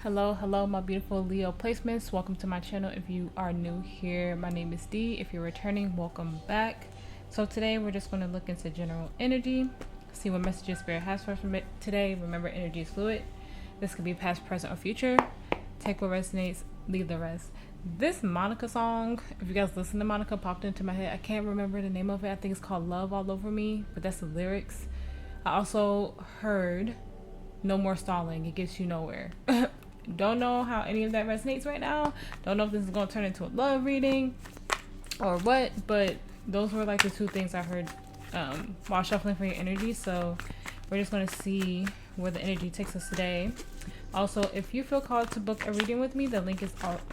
Hello, my beautiful Leo placements. Welcome to my channel. If you are new here, my name is Dee. If you're returning, welcome back. So today we're just going to look into general energy, see what messages Spirit has for us from it today. Remember, energy is fluid. This could be past, present, or future. Take what resonates, leave the rest. This Monica song, if you guys listen to Monica, popped into my head. I can't remember the name of it. I think it's called Love All Over Me, but that's the lyrics. I also heard No More Stalling. It gets you nowhere. Don't know how any of that resonates right now. Don't know if this is going to turn into a love reading or what, but those were like the two things I heard while shuffling for your energy. So we're just going to see where the energy takes us today. Also, if you feel called to book a reading with me, the link is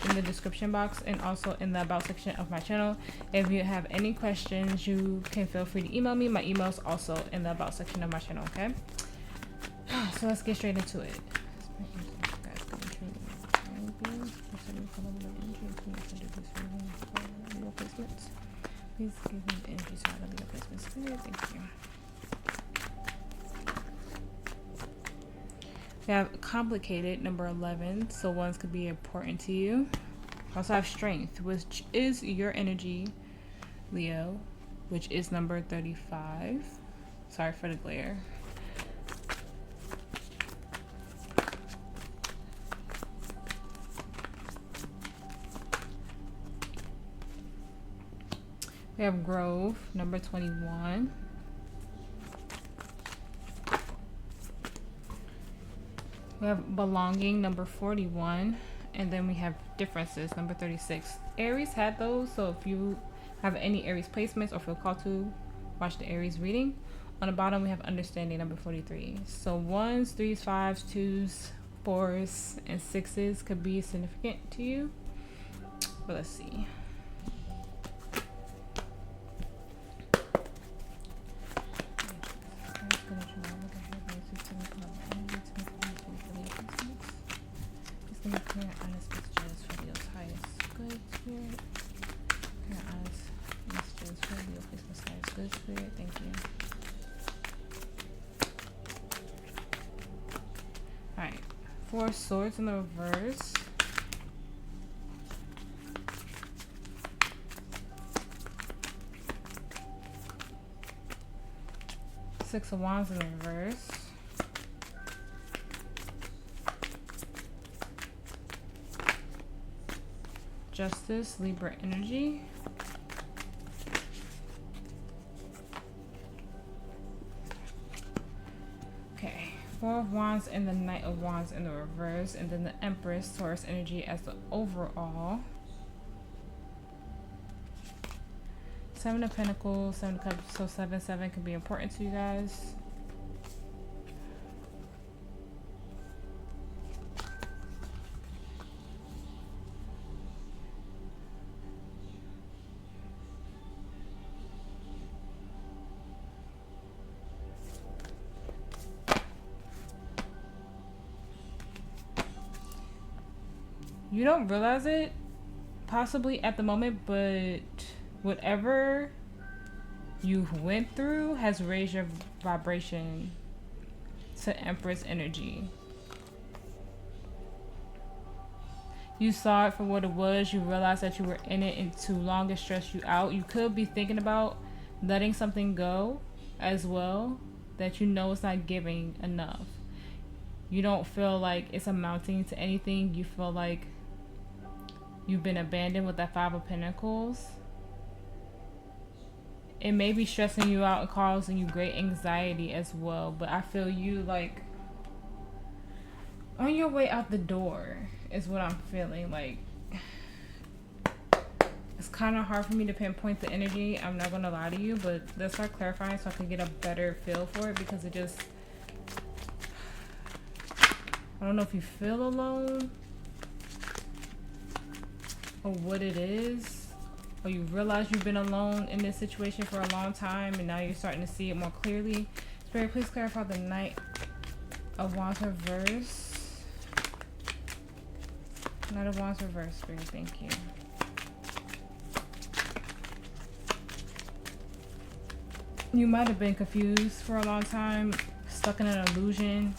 in the description box and also in the about section of my channel. If you have any questions, you can feel free to email me. My email is also in the about section of my channel, okay? So let's get straight into it. Please give me the energy side of your placement. Spirit, thank you. We have complicated, number 11, so ones could be important to you. Also have strength, which is your energy, Leo, which is number 35. Sorry for the glare. We have Grove, number 21. We have Belonging, number 41. And then we have Differences, number 36. Aries had those, so if you have any Aries placements or feel called to watch the Aries reading. On the bottom, we have Understanding, number 43. So 1s, 3s, 5s, 2s, 4s, and 6s could be significant to you. But let's see. Clear, honest messages for Leo's highest good spirit. Clear, honest messages for Leo Christmas highest good spirit. Thank you. Alright. 4 swords in the reverse. Six of Wands in the reverse. Justice, Libra energy. Okay, 4 of Wands and the Knight of Wands in the reverse, and then the Empress, Taurus energy as the overall. 7 of Pentacles, 7 of Cups, so 7 can be important to you guys. You don't realize it possibly at the moment, but whatever you went through has raised your vibration to Empress energy. You saw it for what it was. You realized that you were in it and too long it stressed you out. You could be thinking about letting something go as well that you know it's not giving enough. You don't feel like it's amounting to anything. You feel like you've been abandoned with that 5 of Pentacles. It may be stressing you out and causing you great anxiety as well, but I feel you like on your way out the door is what I'm feeling. Like, it's kind of hard for me to pinpoint the energy, I'm not gonna lie to you, but let's start clarifying so I can get a better feel for it, because it just, I don't know if you feel alone or what it is, or you realize you've been alone in this situation for a long time and now you're starting to see it more clearly. Spirit, please clarify the Knight of Wands reverse. Knight of Wands reverse, Spirit, thank you. You might have been confused for a long time, stuck in an illusion.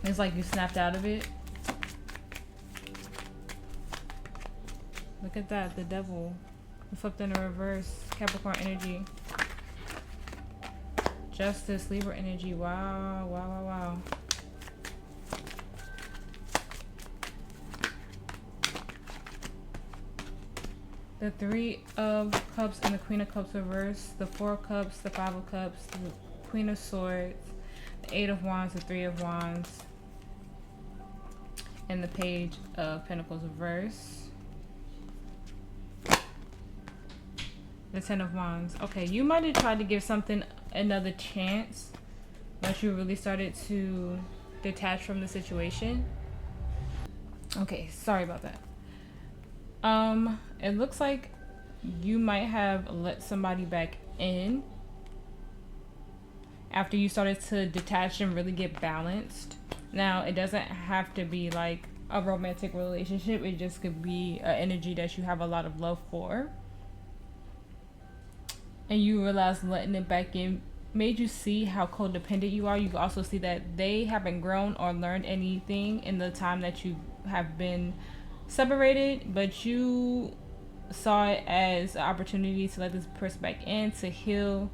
It's like you snapped out of it. Look at that, the devil. We flipped in the reverse. Capricorn energy. Justice, Libra energy. Wow, wow, wow, wow. The Three of Cups and the Queen of Cups reverse. The Four of Cups, the Five of Cups, the Queen of Swords, the Eight of Wands, the Three of Wands, and the Page of Pentacles reverse. The Ten of Wands. Okay, you might have tried to give something another chance, but you really started to detach from the situation. Okay, sorry about that. It looks like you might have let somebody back in after you started to detach and really get balanced. Now, it doesn't have to be like a romantic relationship. It just could be an energy that you have a lot of love for. And you realize letting it back in made you see how codependent you are. You can also see that they haven't grown or learned anything in the time that you have been separated, but you saw it as an opportunity to let this person back in to heal.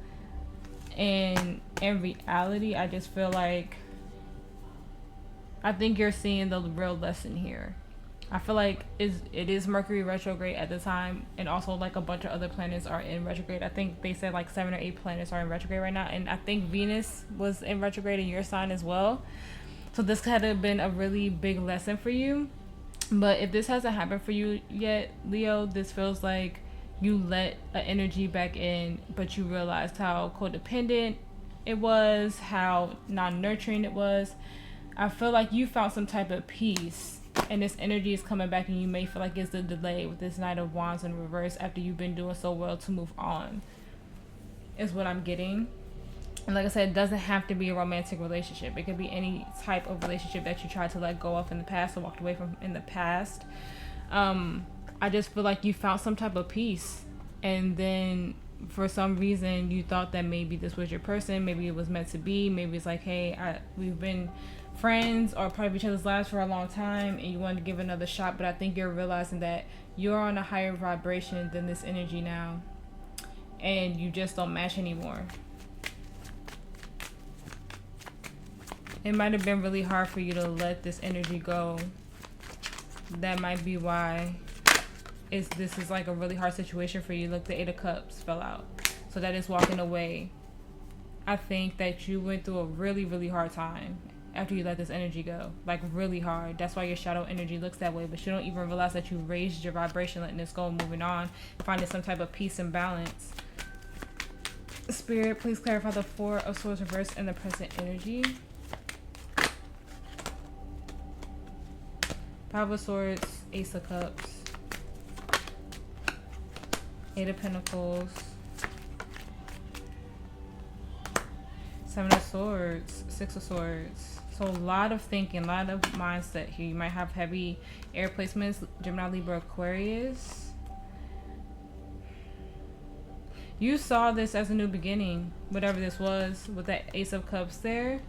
And in reality, I just feel like I think you're seeing the real lesson here. I feel like it is Mercury retrograde at the time, and also like a bunch of other planets are in retrograde. I think they said like 7 or 8 planets are in retrograde right now, and I think Venus was in retrograde in your sign as well. So this could have been a really big lesson for you. But if this hasn't happened for you yet, Leo, this feels like you let an energy back in, but you realized how codependent it was, how non-nurturing it was. I feel like you found some type of peace, and this energy is coming back, and you may feel like it's a delay with this Knight of Wands in reverse after you've been doing so well to move on, is what I'm getting. And like I said, it doesn't have to be a romantic relationship. It could be any type of relationship that you tried to let go of in the past or walked away from in the past. I just feel like you found some type of peace, and then for some reason you thought that maybe this was your person, maybe it was meant to be, maybe it's like, hey, we've been friends or part of each other's lives for a long time, and you wanted to give another shot. But I think you're realizing that you're on a higher vibration than this energy now, and you just don't match anymore. It might have been really hard for you to let this energy go. That might be why this is like a really hard situation for you. Look, the Eight of Cups fell out. So that is walking away. I think that you went through a really, really hard time after you let this energy go. Like really hard. That's why your shadow energy looks that way. But you don't even realize that you raised your vibration letting this go and moving on. Finding some type of peace and balance. Spirit, please clarify the Four of Swords reverse and the present energy. Five of Swords, Ace of Cups, Eight of Pentacles, Seven of Swords, Six of Swords. So a lot of thinking, a lot of mindset here. You might have heavy air placements, Gemini, Libra, Aquarius. You saw this as a new beginning, whatever this was, with that Ace of Cups there.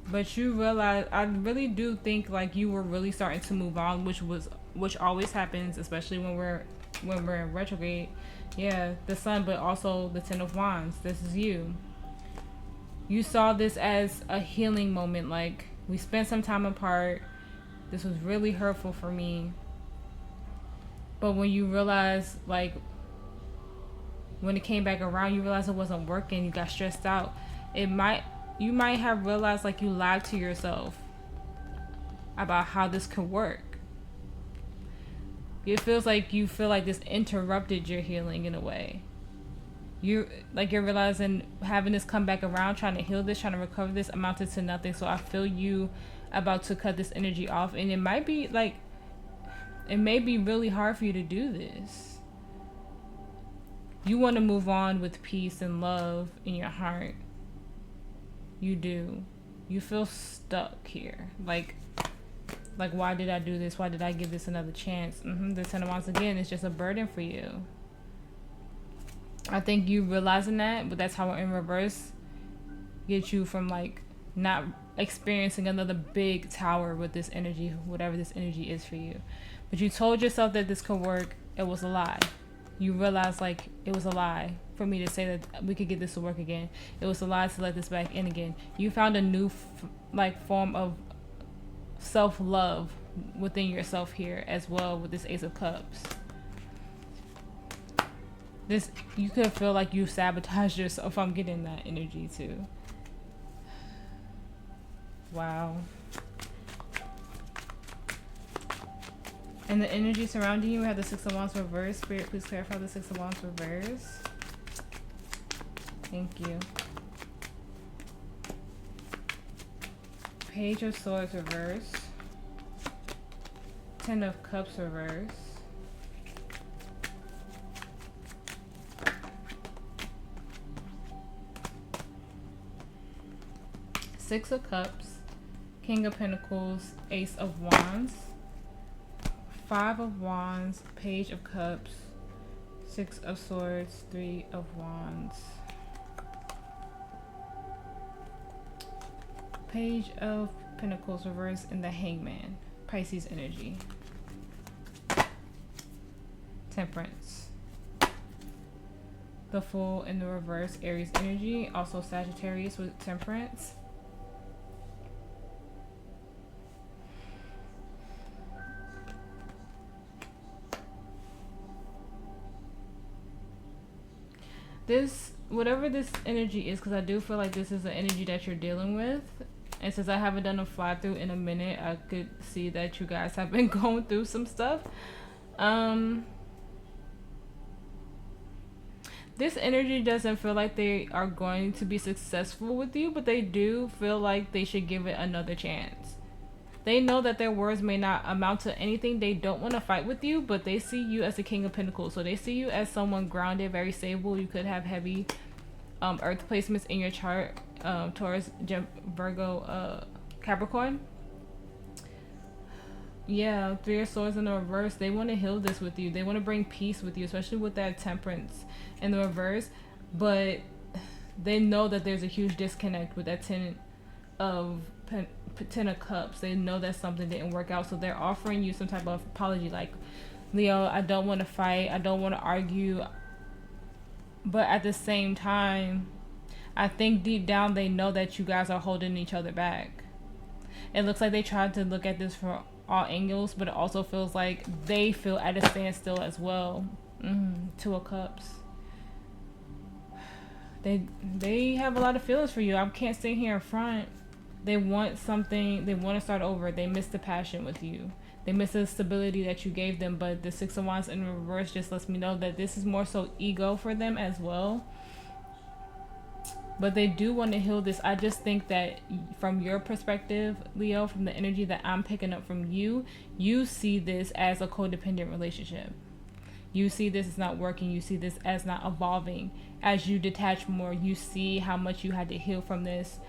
But you realize, I really do think like you were really starting to move on, which always happens, especially when we're in retrograde. Yeah, the Sun, but also the Ten of Wands. This is you. You saw this as a healing moment. Like, we spent some time apart. This was really hurtful for me. But when you realize, like, when it came back around, you realized it wasn't working. You got stressed out. You might have realized like you lied to yourself about how this could work. It feels like you feel like this interrupted your healing in a way. You're realizing having this come back around, trying to heal this, trying to recover this, amounted to nothing. So I feel you about to cut this energy off, and it may be really hard for you to do this. You want to move on with peace and love in your heart. You do. You feel stuck here. Like why did I do this? Why did I give this another chance? The Ten of Wands again is just a burden for you. I think you realizing that, but that's how in reverse get you from like not experiencing another big tower with this energy, whatever this energy is for you. but you told yourself that this could work. It was a lie. You realized like it was a lie for me to say that we could get this to work again. It was a lie to let this back in again. You found a new form of self-love within yourself here as well with this Ace of Cups. This, you could feel like you sabotaged yourself. I'm getting that energy too. Wow. And the energy surrounding you, we have the Six of Wands reverse. Spirit, please clarify the Six of Wands reverse. Thank you. Page of Swords reverse. Ten of Cups reverse. Six of Cups. King of Pentacles. Ace of Wands. Five of Wands, Page of Cups, Six of Swords, Three of Wands, Page of Pentacles reverse, and the Hangman, Pisces energy. Temperance. The Fool in the reverse, Aries energy, also Sagittarius with Temperance. This, whatever this energy is, because I do feel like this is the energy that you're dealing with. And since I haven't done a fly through in a minute, I could see that you guys have been going through some stuff. This energy doesn't feel like they are going to be successful with you, but they do feel like they should give it another chance. They know that their words may not amount to anything. They don't want to fight with you, but they see you as a King of Pentacles. So they see you as someone grounded, very stable. You could have heavy earth placements in your chart. Taurus, Virgo, Capricorn. Yeah, Three of Swords in the reverse. They want to heal this with you. They want to bring peace with you, especially with that Temperance in the reverse. But they know that there's a huge disconnect with that Ten of Cups. They know that something didn't work out, so they're offering you some type of apology, like, Leo, I don't want to fight, I don't want to argue, but at the same time, I think deep down they know that you guys are holding each other back. It looks like they tried to look at this from all angles, but it also feels like they feel at a standstill as well. Two of Cups. They have a lot of feelings for you. I can't sit here in front. They want something. They want to start over. They miss the passion with you. They miss the stability that you gave them. But the Six of Wands in reverse just lets me know that this is more so ego for them as well. But they do want to heal this. I just think that from your perspective, Leo, from the energy that I'm picking up from you, you see this as a codependent relationship. You see this as not working. You see this as not evolving. As you detach more, you see how much you had to heal from this.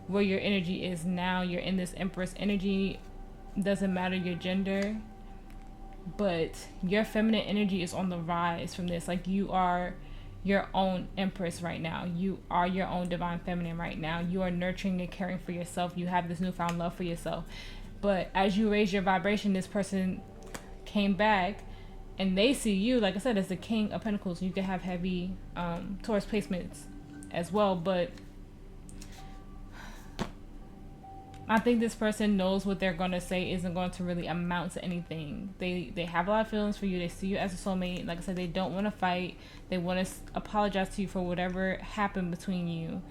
Where your energy is now, you're in this Empress energy. Doesn't matter your gender, but your feminine energy is on the rise from this. Like, you are your own Empress right now. You are your own divine feminine right now. You are nurturing and caring for yourself. You have this newfound love for yourself. But as you raise your vibration, this person came back and they see you, like I said, as the King of Pentacles. You can have heavy Taurus placements as well, but I think this person knows what they're going to say isn't going to really amount to anything. They have a lot of feelings for you. They see you as a soulmate. Like I said, they don't want to fight. They want to apologize to you for whatever happened between you.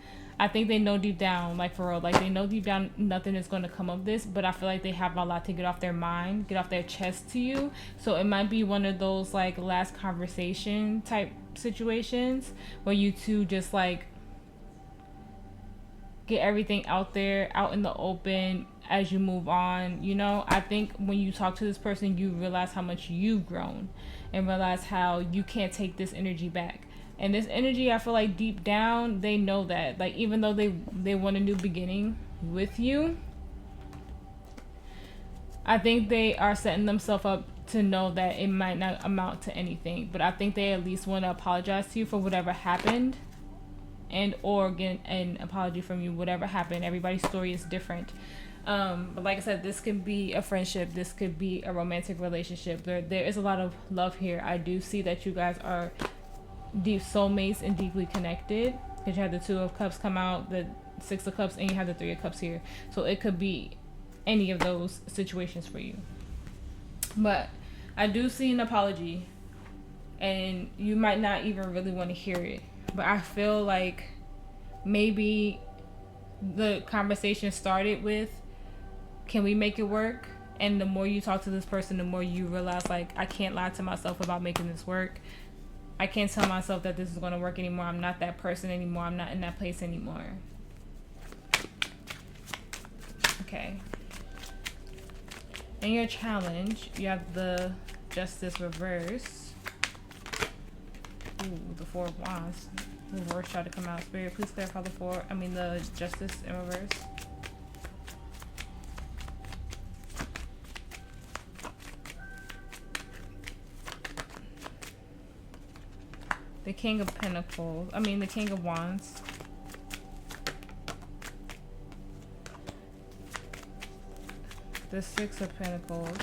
I think they know deep down, like, for real, like, they know deep down nothing is going to come of this, but I feel like they have a lot to get off their mind, get off their chest to you. So it might be one of those, like, last conversation type situations where you two just, like, get everything out there, out in the open as you move on. You know, I think when you talk to this person, you realize how much you've grown and realize how you can't take this energy back. And this energy, I feel like deep down, they know that. Like, even though they want a new beginning with you, I think they are setting themselves up to know that it might not amount to anything. But I think they at least want to apologize to you for whatever happened, and or get an apology from you, whatever happened. Everybody's story is different. But like I said, this could be a friendship. This could be a romantic relationship. There is a lot of love here. I do see that you guys are deep soulmates and deeply connected. Because you have the Two of Cups come out, the Six of Cups, and you have the Three of Cups here. So it could be any of those situations for you. But I do see an apology. And you might not even really want to hear it. But I feel like maybe the conversation started with, can we make it work? And the more you talk to this person, the more you realize, like, I can't lie to myself about making this work. I can't tell myself that this is going to work anymore. I'm not that person anymore. I'm not in that place anymore. Okay. In your challenge, you have the Justice reverse. Ooh, the Four of Wands. Reverse tried to come out. Spirit, please clarify the Justice in reverse. The King of Pentacles. The King of Wands. The Six of Pentacles.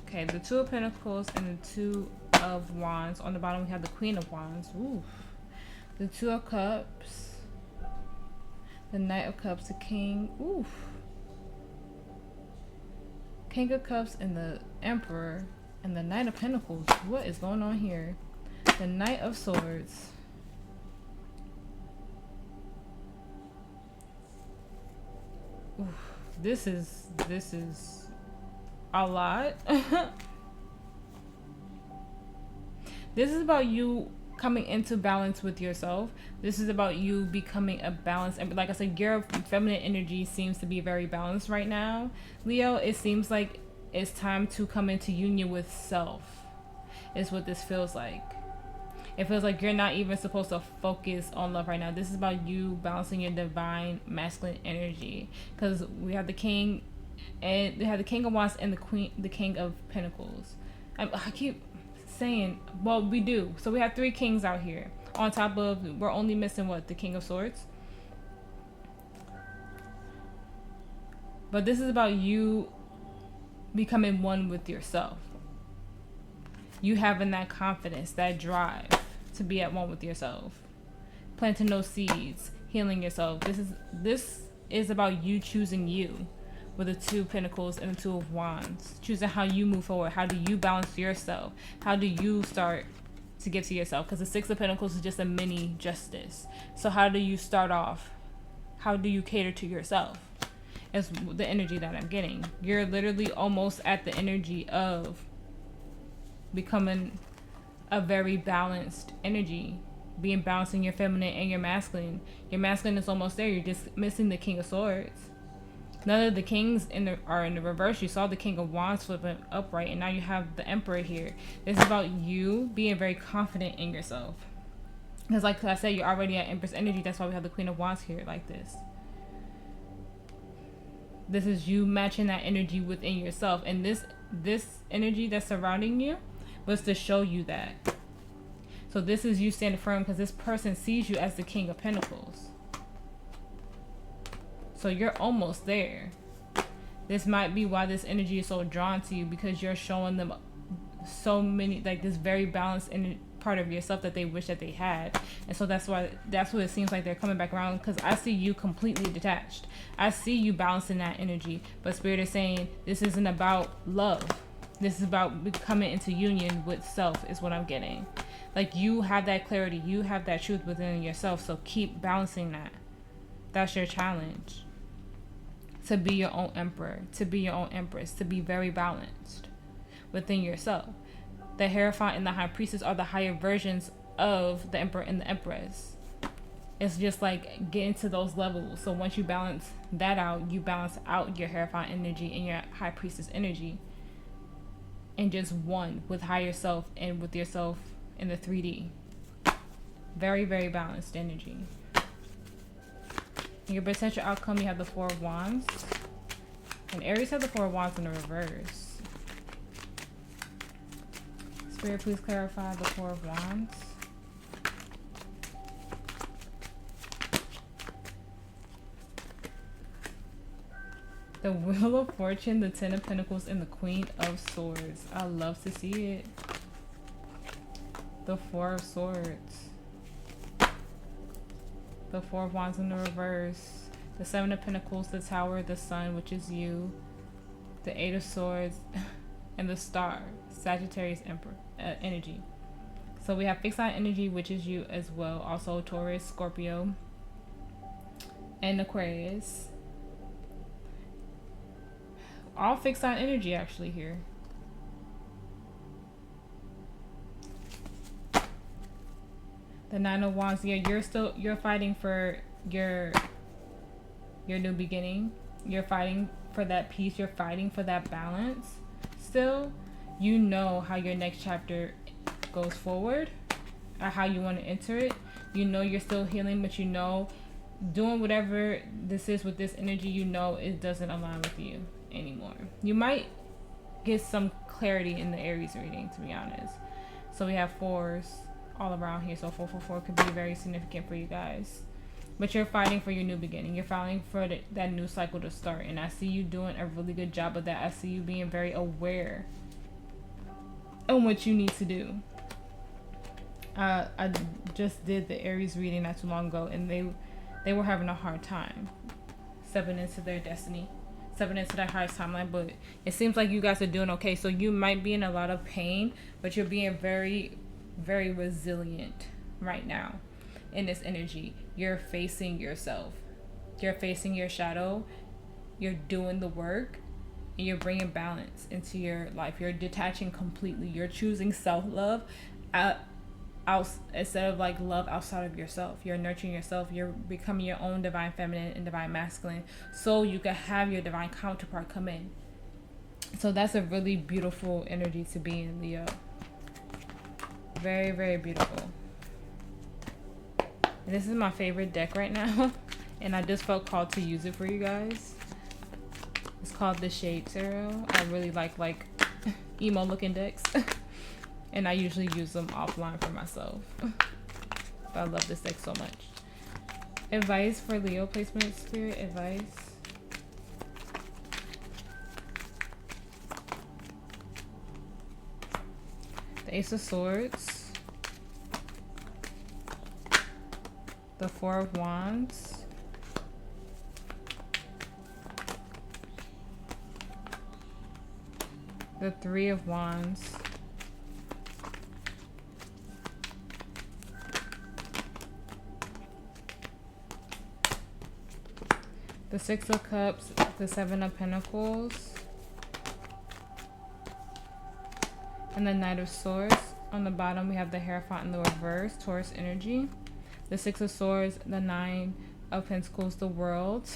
Okay, the Two of Pentacles and the Two of Wands. On the bottom we have the Queen of Wands. Ooh. The Two of Cups. The Knight of Cups. The King. Ooh. King of Cups and the Emperor. And the Knight of Pentacles. What is going on here? The Knight of Swords. Ooh. This is a lot. This is about you coming into balance with yourself. This is about you becoming a balance. And like I said, your feminine energy seems to be very balanced right now, Leo. It seems like it's time to come into union with self, is what this feels like. It feels like you're not even supposed to focus on love right now. This is about you balancing your divine masculine energy, because we have the King, and they have the King of Wands and the King of Pentacles. I keep saying, well, we do. So we have three kings out here. On top of, we're only missing what? The King of Swords. But this is about you becoming one with yourself. You having that confidence, that drive to be at one with yourself. Planting those seeds, healing yourself. This is about you choosing you. With the Two of Pentacles and the Two of Wands. Choosing how you move forward. How do you balance yourself? How do you start to give to yourself? Because the Six of Pentacles is just a mini Justice. So how do you start off? How do you cater to yourself? Is the energy that I'm getting. You're literally almost at the energy of becoming a very balanced energy. Being balanced in your feminine and your masculine. Your masculine is almost there. You're just missing the King of Swords. None of the kings are in the reverse. You saw the King of Wands flipping upright, and now you have the Emperor here. This is about you being very confident in yourself. Because like I said, you're already at Empress energy. That's why we have the Queen of Wands here like this. This is you matching that energy within yourself. And this energy that's surrounding you was to show you that. So this is you standing firm because this person sees you as the King of Pentacles. So you're almost there. This might be why this energy is so drawn to you, because you're showing them so many, like this very balanced part of yourself that they wish that they had. And so that's what it seems like they're coming back around, because I see you completely detached. I see you balancing that energy. But Spirit is saying this isn't about love. This is about becoming into union with self, is what I'm getting. Like you have that clarity. You have that truth within yourself. So keep balancing that. That's your challenge. To be your own emperor, to be your own empress, to be very balanced within yourself. The Hierophant and the High Priestess are the higher versions of the Emperor and the Empress. It's just like getting to those levels. So once you balance that out, you balance out your Hierophant energy and your High Priestess energy. And just one with higher self and with yourself in the 3D. Very, very balanced energy. In your potential outcome, you have the Four of Wands. And Aries have the Four of Wands in the reverse. Spirit, please clarify the Four of Wands. The Wheel of Fortune, the Ten of Pentacles, and the Queen of Swords. I love to see it. The Four of Swords. The Four of Wands in the reverse. The Seven of Pentacles, the Tower, the Sun, which is you. The Eight of Swords, and the Star, Sagittarius Emperor energy. So we have fixed sign energy, which is you as well. Also Taurus, Scorpio, and Aquarius. All fixed sign energy actually here. The Nine of Wands. Yeah, you're fighting for your new beginning. You're fighting for that peace. You're fighting for that balance. Still, you know how your next chapter goes forward, or how you want to enter it. You know you're still healing, but you know doing whatever this is with this energy, you know it doesn't align with you anymore. You might get some clarity in the Aries reading, to be honest. So we have fours all around here. So 444 could be very significant for you guys. But you're fighting for your new beginning. You're fighting for that new cycle to start. And I see you doing a really good job of that. I see you being very aware of what you need to do. I just did the Aries reading not too long ago, and they were having a hard time stepping into their destiny, stepping into their highest timeline. But it seems like you guys are doing okay. So you might be in a lot of pain, but you're being very, very resilient right now in this energy. You're facing yourself. You're facing your shadow. You're doing the work, and you're bringing balance into your life. You're detaching completely. You're choosing self-love instead of like love outside of yourself. You're nurturing yourself. You're becoming your own divine feminine and divine masculine, so you can have your divine counterpart come in. So that's a really beautiful energy to be in, Leo. Very, very beautiful. And this is my favorite deck right now, and I just felt called to use it for you guys. It's called the Shade Tarot. I really like emo looking decks. And I usually use them offline for myself. But I love this deck so much. Advice for Leo placement, Spirit advice. The Ace of Swords. The Four of Wands. The Three of Wands. The Six of Cups, the Seven of Pentacles, and the Knight of Swords. On the bottom, we have the Hierophant in the reverse, Taurus energy. The Six of Swords, the Nine of Pentacles, the World.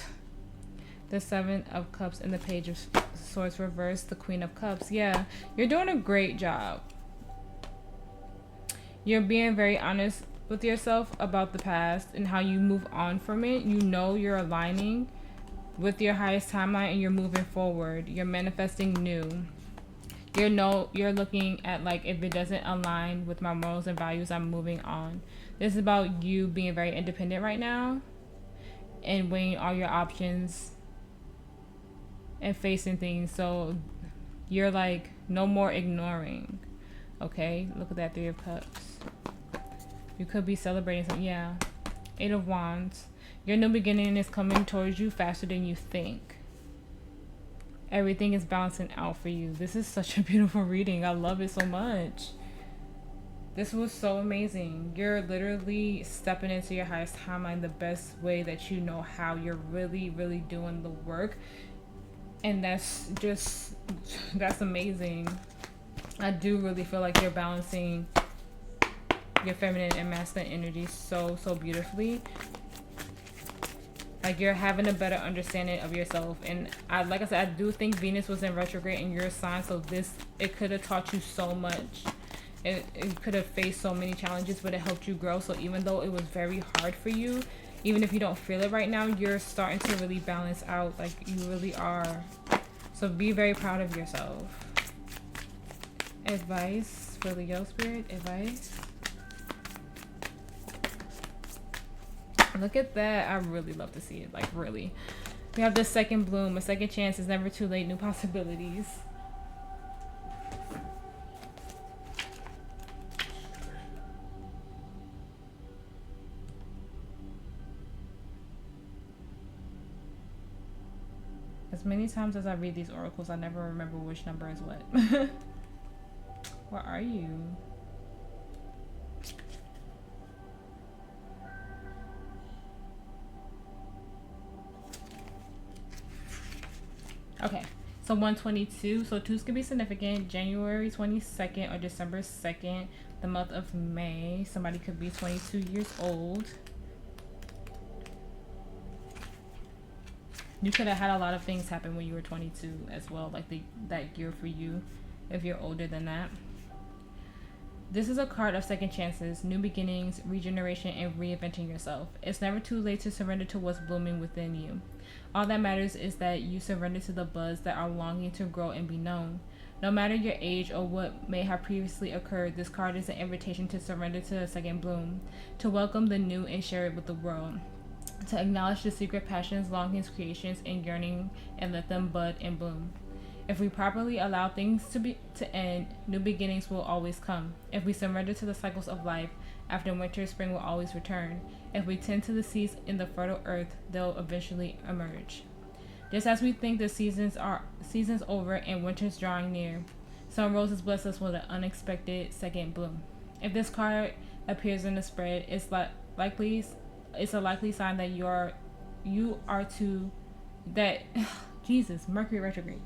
The Seven of Cups, and the Page of Swords reverse, the Queen of Cups. Yeah, you're doing a great job. You're being very honest with yourself about the past and how you move on from it. You know you're aligning with your highest timeline, and you're moving forward. You're manifesting new. You're looking at like, if it doesn't align with my morals and values, I'm moving on. This is about you being very independent right now and weighing all your options and facing things. So you're like, no more ignoring. Okay, look at that Three of Cups. You could be celebrating something. Yeah, Eight of Wands. Your new beginning is coming towards you faster than you think. Everything is balancing out for you. This is such a beautiful reading. I love it so much. This was so amazing. You're literally stepping into your highest timeline the best way that you know how. You're really, really doing the work. And that's amazing. I do really feel like you're balancing your feminine and masculine energy so beautifully. Like, you're having a better understanding of yourself. And like I said, I do think Venus was in retrograde in your sign, so it could have taught you so much. It could have faced so many challenges, but it helped you grow. So even though it was very hard for you, even if you don't feel it right now, you're starting to really balance out. Like, you really are. So be very proud of yourself. Advice for Leo Spirit, advice. Look at that. I really love to see it. Like, really. We have the second bloom. A second chance is never too late. New possibilities. As many times as I read these oracles, I never remember which number is what. Where are you? Okay, so 122. So 2s can be significant. January 22nd or December 2nd, the month of May. Somebody could be 22 years old. You could have had a lot of things happen when you were 22 as well, like that year for you, if you're older than that. This is a card of second chances, new beginnings, regeneration, and reinventing yourself. It's never too late to surrender to what's blooming within you. All that matters is that you surrender to the buds that are longing to grow and be known. No matter your age or what may have previously occurred, this card is an invitation to surrender to a second bloom, to welcome the new and share it with the world, to acknowledge the secret passions, longings, creations, and yearning, and let them bud and bloom. If we properly allow things to end, new beginnings will always come. If we surrender to the cycles of life, after winter, spring will always return. If we tend to the seeds in the fertile earth, they'll eventually emerge. Just as we think the seasons over and winter's drawing near, some roses bless us with an unexpected second bloom. If this card appears in the spread, it's a likely sign that Jesus, Mercury retrograde.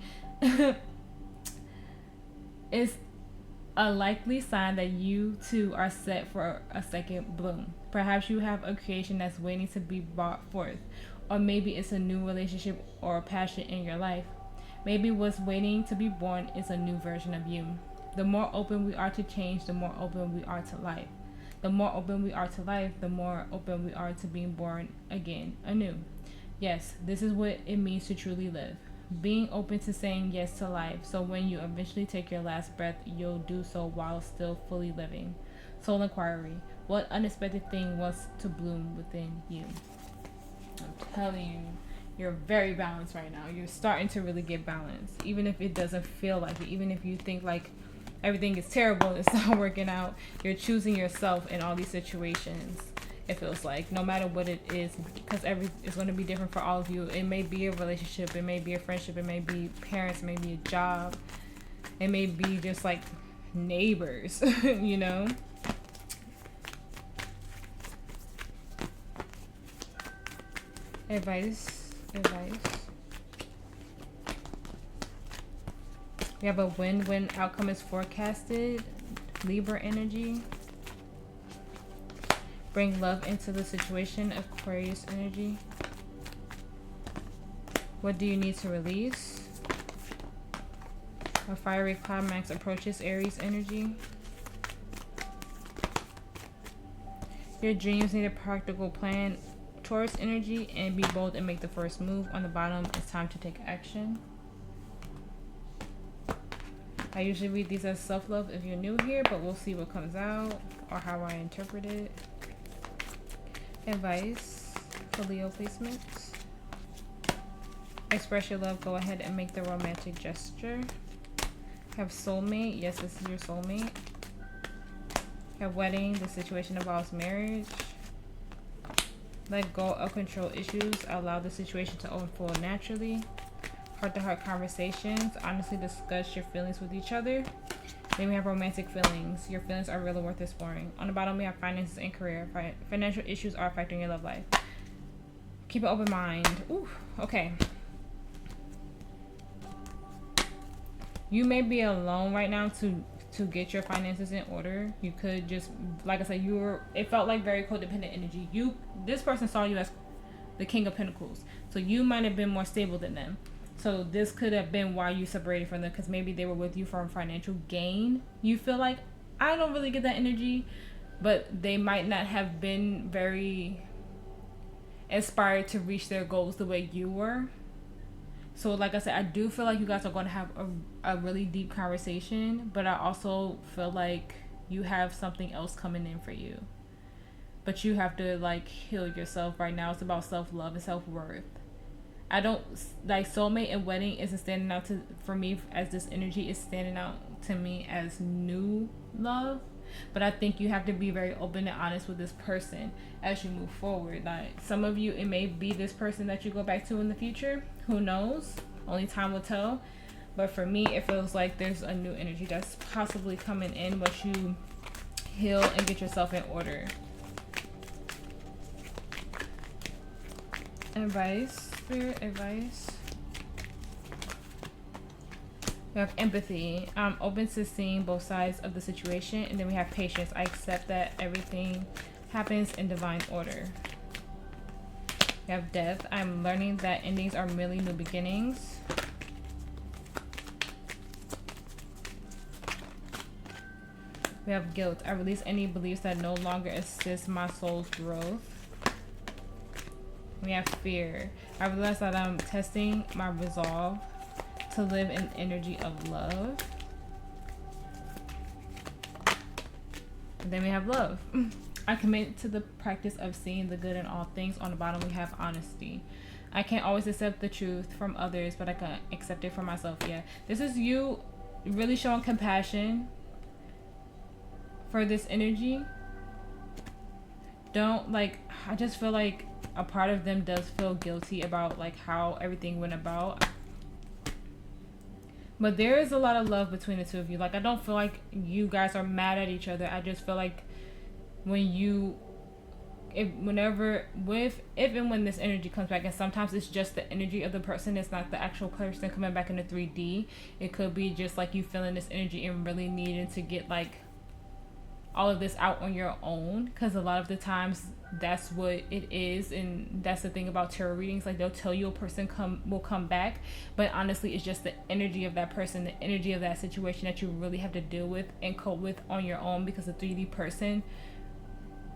It's a likely sign that you too are set for a second bloom. Perhaps you have a creation that's waiting to be brought forth, or maybe it's a new relationship or a passion in your life. Maybe what's waiting to be born is a new version of you. The more open we are to change, the more open we are to life. The more open we are to life, the more open we are to being born again, anew. Yes, this is what it means to truly live. Being open to saying yes to life, so when you eventually take your last breath, you'll do so while still fully living. Soul inquiry. What unexpected thing wants to bloom within you? I'm telling you, you're very balanced right now. You're starting to really get balanced. Even if it doesn't feel like it, even if you think like everything is terrible and it's not working out, you're choosing yourself in all these situations. It feels like no matter what it is, because it's going to be different for all of you. It may be a relationship, it may be a friendship, it may be parents, it may be a job, it may be just like neighbors, you know. Advice. We have a win-win outcome is forecasted. Libra energy. Bring love into the situation. Aquarius energy. What do you need to release? A fiery climax approaches. Aries energy. Your dreams need a practical plan. Taurus energy. And be bold and make the first move. On the bottom, it's time to take action. I usually read these as self-love if you're new here, but we'll see what comes out or how I interpret it. Advice for Leo placements. Express your love. Go ahead and make the romantic gesture. Have soulmate. Yes, this is your soulmate. Have wedding. The situation involves marriage. Let go of control issues. Allow the situation to unfold naturally. Heart-to-heart conversations. Honestly discuss your feelings with each other. Then we have romantic feelings. Your feelings are really worth exploring. On the bottom, we have finances and career. Financial issues are affecting your love life. Keep an open mind. Ooh, okay. You may be alone right now to get your finances in order. You could just, like I said, it felt like very codependent energy. This person saw you as the King of Pentacles. So you might have been more stable than them. So this could have been why you separated from them, because maybe they were with you for financial gain. You feel like, I don't really get that energy, but they might not have been very inspired to reach their goals the way you were. So like I said, I do feel like you guys are going to have a really deep conversation, but I also feel like you have something else coming in for you. But you have to like heal yourself right now. It's about self-love and self-worth. I don't like soulmate and wedding isn't standing out to for me as this energy is standing out to me as new love. But I think you have to be very open and honest with this person as you move forward. Like some of you, it may be this person that you go back to in the future. Who knows? Only time will tell. But for me, it feels like there's a new energy that's possibly coming in once you heal and get yourself in order. Advice, spirit advice. We have empathy. I'm open to seeing both sides of the situation. And then we have patience. I accept that everything happens in divine order. We have death. I'm learning that endings are merely new beginnings. We have guilt. I release any beliefs that no longer assist my soul's growth. We have fear. I realize that I'm testing my resolve to live in the energy of love. And then we have love. I commit to the practice of seeing the good in all things. On the bottom we have honesty. I can't always accept the truth from others, but I can accept it for myself. Yeah, this is you really showing compassion for this energy. Don't like, I just feel like a part of them does feel guilty about like how everything went about. But there is a lot of love between the two of you. Like, I don't feel like you guys are mad at each other. I just feel like when you, if and when this energy comes back, and sometimes it's just the energy of the person, it's not the actual person coming back into 3D. It could be just like you feeling this energy and really needing to get like all of this out on your own, because a lot of the times that's what it is. And that's the thing about tarot readings, like they'll tell you a person will come back, but honestly it's just the energy of that person, the energy of that situation that you really have to deal with and cope with on your own, because the 3D person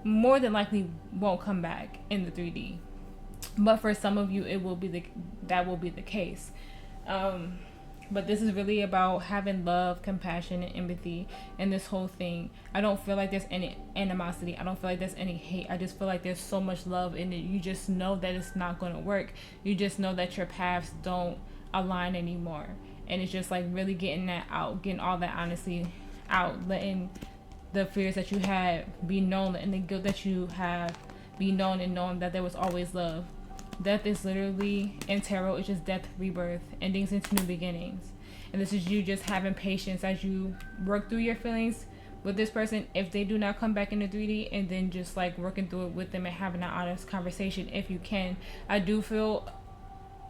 more than likely won't come back in the 3D. But for some of you it will be that will be the case. But this is really about having love, compassion, and empathy in this whole thing. I don't feel like there's any animosity. I don't feel like there's any hate. I just feel like there's so much love in it. You just know that it's not going to work. You just know that your paths don't align anymore. And it's just like really getting that out, getting all that honesty out, letting the fears that you had be known and the guilt that you have be known, and knowing that there was always love. Death is literally, in tarot, it's just death, rebirth, endings into new beginnings. And this is you just having patience as you work through your feelings with this person if they do not come back into 3D, and then just like working through it with them and having an honest conversation if you can. I do feel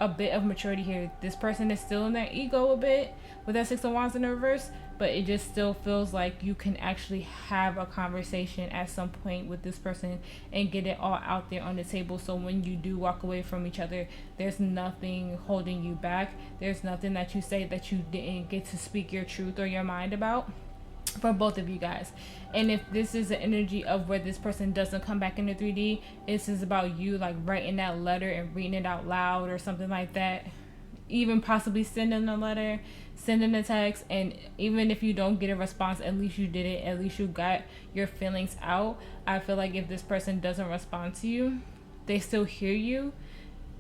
a bit of maturity here. This person is still in their ego a bit with that 6 of Wands in the reverse, but it just still feels like you can actually have a conversation at some point with this person and get it all out there on the table. So when you do walk away from each other, there's nothing holding you back. There's nothing that you say that you didn't get to speak your truth or your mind about, for both of you guys. And if this is the energy of where this person doesn't come back into 3D, this is about you like writing that letter and reading it out loud or something like that. Even possibly sending a letter, sending a text, and even if you don't get a response, at least you did it. At least you got your feelings out. I feel like if this person doesn't respond to you, they still hear you.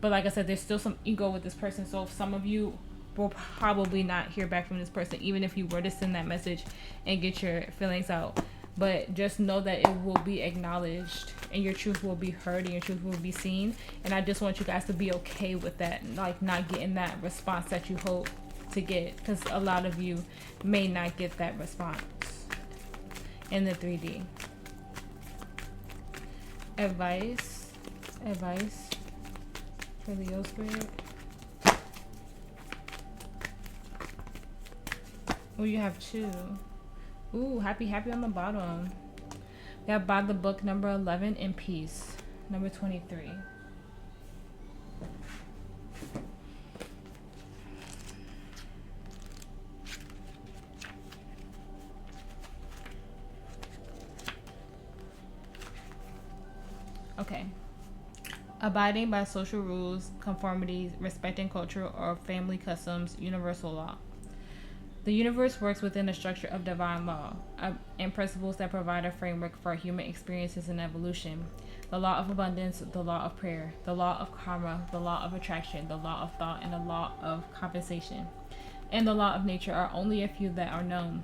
But like I said, there's still some ego with this person. So if some of you will probably not hear back from this person, even if you were to send that message and get your feelings out. But just know that it will be acknowledged and your truth will be heard and your truth will be seen. And I just want you guys to be okay with that, like not getting that response that you hope to get, because a lot of you may not get that response in the 3D. Advice for Leo spirit. Oh, you have 2. Ooh, happy on the bottom. We have by the book number 11 in peace, number 23. Okay. Abiding by social rules, conformities, respecting cultural or family customs, universal law. The universe works within a structure of divine law and principles that provide a framework for human experiences and evolution. the law of abundance, the law of prayer, the law of karma, the law of attraction, the law of thought, and the law of compensation, and the law of nature are only a few that are known.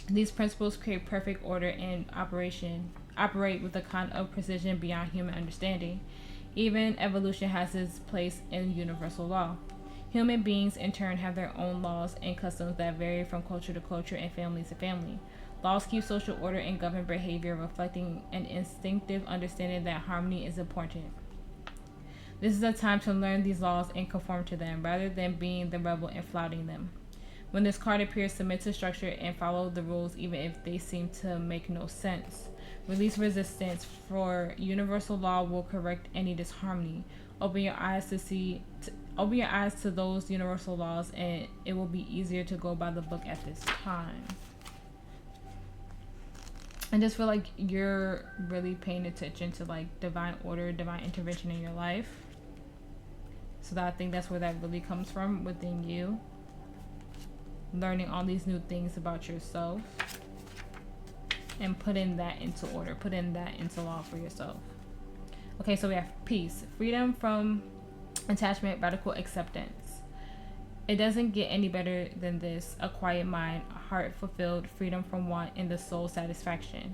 These principles create perfect order and operate with a kind of precision beyond human understanding. Even evolution has its place in universal law. Human beings, in turn, have their own laws and customs that vary from culture to culture and family to family. Laws keep social order and govern behavior, reflecting an instinctive understanding that harmony is important. This is a time to learn these laws and conform to them, rather than being the rebel and flouting them. When this card appears, submit to structure and follow the rules even if they seem to make no sense. Release resistance, for universal law will correct any disharmony. Open your eyes to those universal laws, and it will be easier to go by the book at this time. I just feel like you're really paying attention to like divine order, divine intervention in your life. So that I think that's where that really comes from within you. Learning all these new things about yourself and putting that into order, putting that into law for yourself. Okay, so we have peace, freedom from attachment, radical acceptance. It doesn't get any better than this. A quiet mind, heart fulfilled, freedom from want, and the soul satisfaction.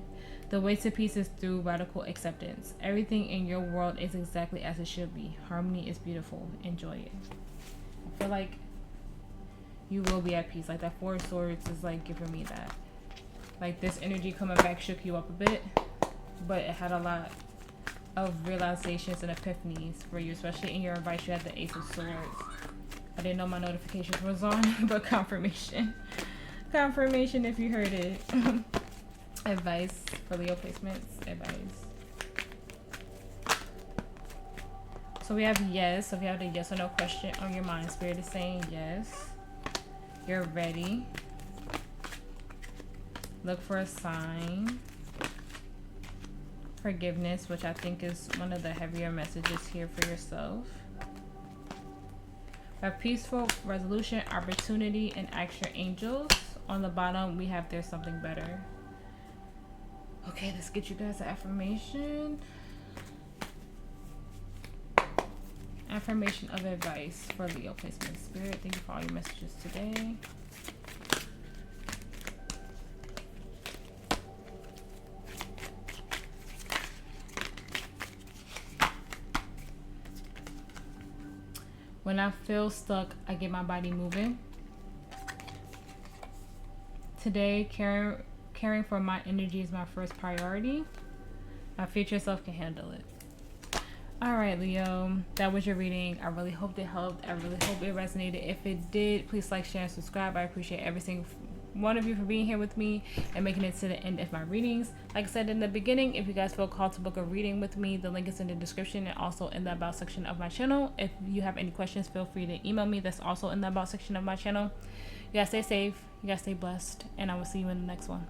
The way to peace is through radical acceptance. Everything in your world is exactly as it should be. Harmony is beautiful. Enjoy it. I feel like you will be at peace. Like that Four of Swords is like giving me that. Like this energy coming back shook you up a bit, but it had a lot of realizations and epiphanies for you, especially in your advice. You had the Ace of Swords. I didn't know my notifications was on, but confirmation if you heard it. Advice for Leo placements, advice. So we have yes. So if you have the yes or no question on your mind, Spirit is saying yes. You're ready. Look for a sign. Forgiveness, which I think is one of the heavier messages here for yourself. We have peaceful resolution, opportunity, and action angels. On the bottom, we have there's something better. Okay, let's get you guys an affirmation. Affirmation of advice for Leo placement. Spirit, thank you for all your messages today. When I feel stuck, I get my body moving. Today, caring for my energy is my first priority. My future self can handle it. All right, Leo, that was your reading. I really hope it helped. I really hope it resonated. If it did, please like, share, and subscribe. I appreciate every single one of you for being here with me and making it to the end of my readings. Like I said in the beginning, if you guys feel called to book a reading with me, the link is in the description and also in the about section of my channel. If you have any questions, feel free to email me. That's also in the about section of my channel. You guys stay safe, you guys stay blessed, and I will see you in the next one.